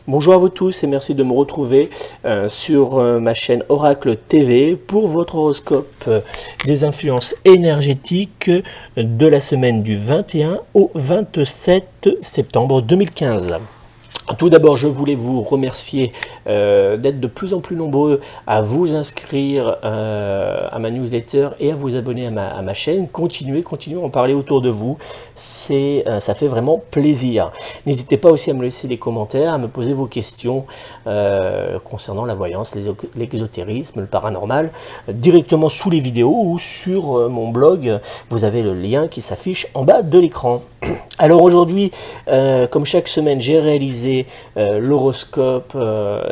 Bonjour à vous tous et merci de me retrouver sur ma chaîne Oracle TV pour votre horoscope des influences énergétiques de la semaine du 21 au 27 septembre 2015. Tout d'abord, je voulais vous remercier d'être de plus en plus nombreux à vous inscrire à ma newsletter et à vous abonner à ma chaîne. Continuez à en parler autour de vous. Ça fait vraiment plaisir. N'hésitez pas aussi à me laisser des commentaires, à me poser vos questions concernant la voyance, l'exotérisme, le paranormal, directement sous les vidéos ou sur mon blog. Vous avez le lien qui s'affiche en bas de l'écran. Alors aujourd'hui, comme chaque semaine, j'ai réalisé l'horoscope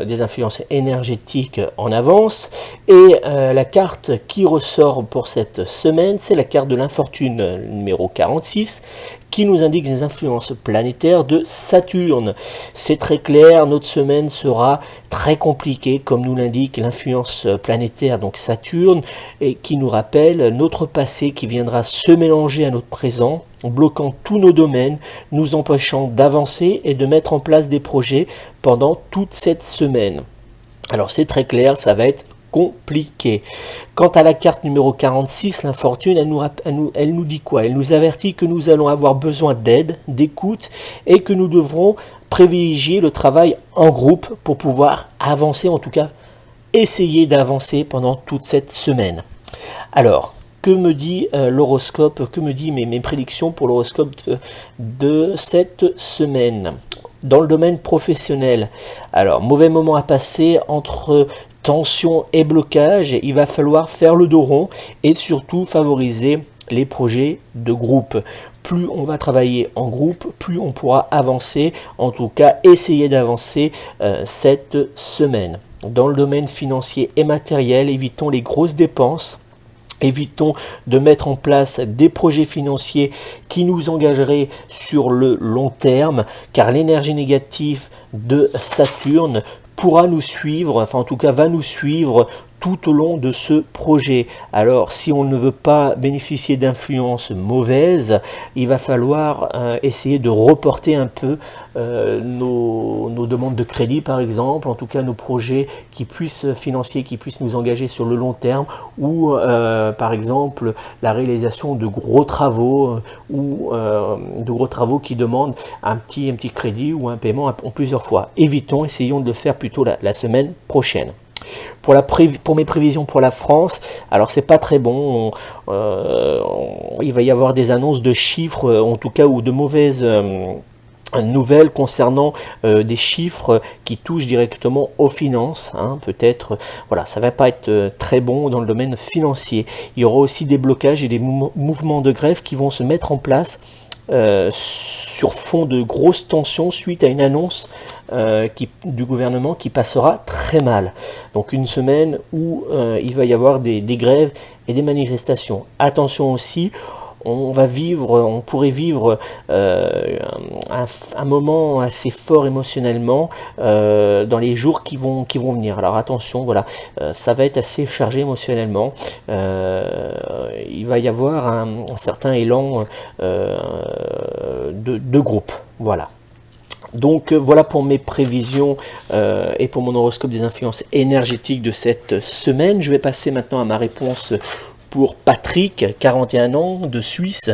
des influences énergétiques en avance et la carte qui ressort pour cette semaine, c'est la carte de l'infortune numéro 46 qui nous indique les influences planétaires de Saturne. C'est très clair, notre semaine sera très compliquée comme nous l'indique l'influence planétaire, donc Saturne, et qui nous rappelle notre passé qui viendra se mélanger à notre présent, bloquant tous nos domaines, nous empêchant d'avancer et de mettre en place des projets pendant toute cette semaine. Alors c'est très clair, ça va être compliqué. Quant à la carte numéro 46, l'infortune, elle nous dit quoi? Elle nous avertit que nous allons avoir besoin d'aide, d'écoute et que nous devrons privilégier le travail en groupe pour pouvoir avancer, en tout cas essayer d'avancer pendant toute cette semaine. Alors, que me dit l'horoscope, que me dit mes prédictions pour l'horoscope de cette semaine? Dans le domaine professionnel, alors mauvais moment à passer entre tension et blocage, il va falloir faire le dos rond et surtout favoriser les projets de groupe. Plus on va travailler en groupe, plus on pourra avancer, en tout cas essayer d'avancer cette semaine. Dans le domaine financier et matériel, évitons les grosses dépenses. Évitons de mettre en place des projets financiers qui nous engageraient sur le long terme, car l'énergie négative de Saturne pourra nous suivre, enfin en tout cas va nous suivre tout au long de ce projet. Alors si on ne veut pas bénéficier d'influences mauvaises, il va falloir essayer de reporter un peu nos demandes de crédit par exemple, en tout cas nos projets financiers qui puissent nous engager sur le long terme, ou par exemple la réalisation de gros travaux qui demandent un petit crédit ou un paiement en plusieurs fois. Essayons de le faire plutôt la semaine prochaine. Pour mes prévisions pour la France, alors c'est pas très bon, il va y avoir des annonces de chiffres, en tout cas, ou de mauvaises nouvelles concernant des chiffres qui touchent directement aux finances, hein, peut-être, voilà, ça va pas être très bon dans le domaine financier. Il y aura aussi des blocages et des mouvements de grève qui vont se mettre en place sur fond de grosses tensions suite à une annonce du gouvernement qui passera très mal. Donc une semaine où il va y avoir des grèves et des manifestations. Attention aussi, on pourrait vivre un moment assez fort émotionnellement dans les jours qui vont venir. Alors attention, voilà, ça va être assez chargé émotionnellement. Il va y avoir un certain élan de groupe. Voilà. Donc voilà pour mes prévisions et pour mon horoscope des influences énergétiques de cette semaine. Je vais passer maintenant à ma réponse pour Patrick, 41 ans, de Suisse,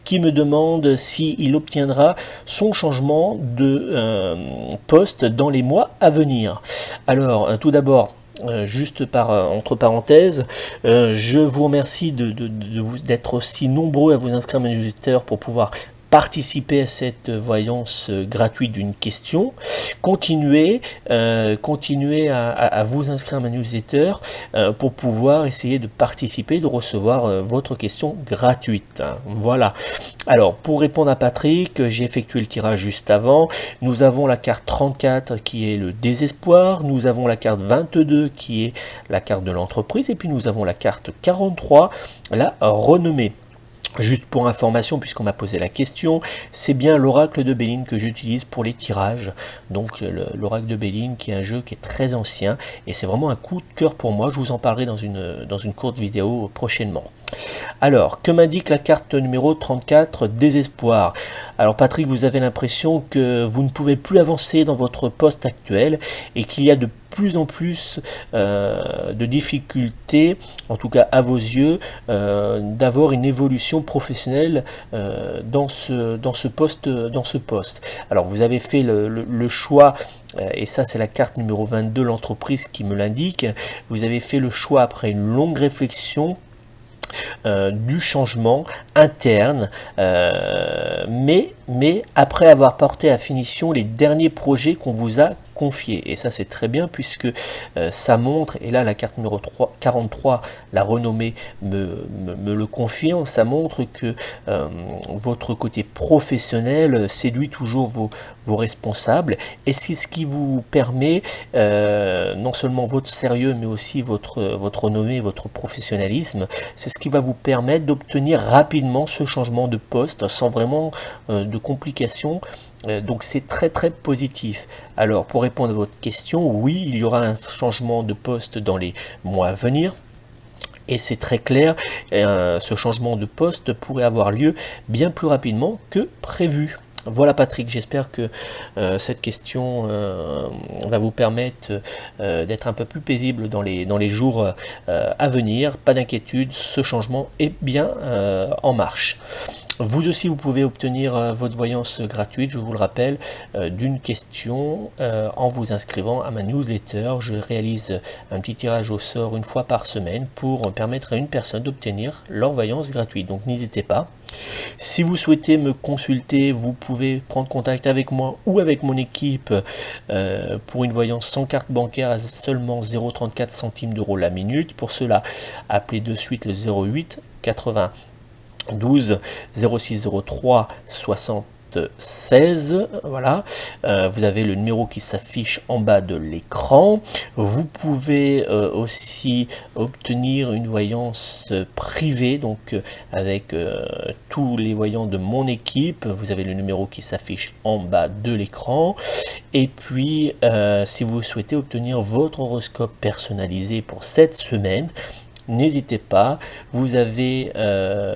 qui me demande s'il obtiendra son changement de poste dans les mois à venir. Alors, tout d'abord, juste entre parenthèses, je vous remercie d'être aussi nombreux à vous inscrire à ma newsletter pour pouvoir participer à cette voyance gratuite d'une question. Continuez à vous inscrire à ma newsletter pour pouvoir essayer de participer, de recevoir votre question gratuite. Voilà. Alors, pour répondre à Patrick, j'ai effectué le tirage juste avant. Nous avons la carte 34 qui est le désespoir. Nous avons la carte 22 qui est la carte de l'entreprise. Et puis nous avons la carte 43, la renommée. Juste pour information, puisqu'on m'a posé la question, c'est bien l'oracle de Béline que j'utilise pour les tirages. Donc l'oracle de Béline qui est un jeu qui est très ancien et c'est vraiment un coup de cœur pour moi. Je vous en parlerai dans une courte vidéo prochainement. Alors, que m'indique la carte numéro 34, désespoir? Alors Patrick, vous avez l'impression que vous ne pouvez plus avancer dans votre poste actuel et qu'il y a de plus en plus de difficultés, en tout cas à vos yeux, d'avoir une évolution professionnelle dans ce poste. Alors vous avez fait le choix, et ça c'est la carte numéro 22, l'entreprise qui me l'indique. Vous avez fait le choix après une longue réflexion du changement interne, mais après avoir porté à finition les derniers projets qu'on vous a confiés. Et ça c'est très bien, puisque ça montre, et là la carte numéro 43, la renommée me le confirme, ça montre que votre côté professionnel séduit toujours vos responsables, et c'est ce qui vous permet non seulement votre sérieux, mais aussi votre renommée, votre professionnalisme. C'est ce qui va vous permettre d'obtenir rapidement ce changement de poste sans vraiment de complications. Donc c'est très très positif. Alors pour répondre à votre question, oui, il y aura un changement de poste dans les mois à venir. Et c'est très clair, ce changement de poste pourrait avoir lieu bien plus rapidement que prévu. Voilà Patrick, j'espère que cette question va vous permettre d'être un peu plus paisible dans les jours à venir. Pas d'inquiétude, ce changement est bien en marche. Vous aussi, vous pouvez obtenir votre voyance gratuite, je vous le rappelle, d'une question en vous inscrivant à ma newsletter. Je réalise un petit tirage au sort une fois par semaine pour permettre à une personne d'obtenir leur voyance gratuite. Donc n'hésitez pas. Si vous souhaitez me consulter, vous pouvez prendre contact avec moi ou avec mon équipe pour une voyance sans carte bancaire à seulement 0,34 centimes d'euros la minute. Pour cela, appelez de suite le 08 92 06 03 76. Voilà, vous avez le numéro qui s'affiche en bas de l'écran. Vous pouvez aussi obtenir une voyance privée, donc avec tous les voyants de mon équipe. Vous avez le numéro qui s'affiche en bas de l'écran. Et puis si vous souhaitez obtenir votre horoscope personnalisé pour cette semaine, n'hésitez pas, vous avez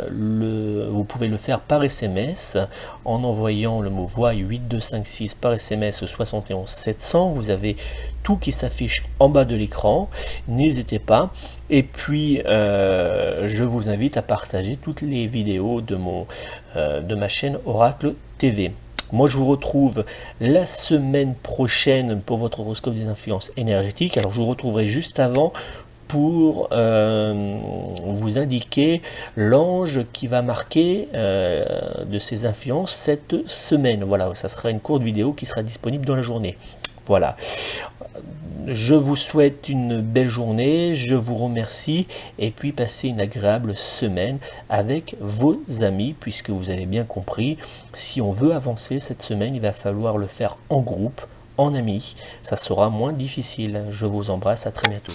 vous pouvez le faire par SMS en envoyant le mot voix 8256 par SMS 71 700. Vous avez tout qui s'affiche en bas de l'écran, n'hésitez pas. Et puis je vous invite à partager toutes les vidéos de ma chaîne Oracle TV. Moi, je vous retrouve la semaine prochaine pour votre horoscope des influences énergétiques. Alors, je vous retrouverai juste avant pour vous indiquer l'ange qui va marquer de ses influences cette semaine. Voilà, ça sera une courte vidéo qui sera disponible dans la journée. Voilà. Je vous souhaite une belle journée, je vous remercie, et puis passez une agréable semaine avec vos amis, puisque vous avez bien compris, si on veut avancer cette semaine, il va falloir le faire en groupe, en amis, ça sera moins difficile. Je vous embrasse, à très bientôt.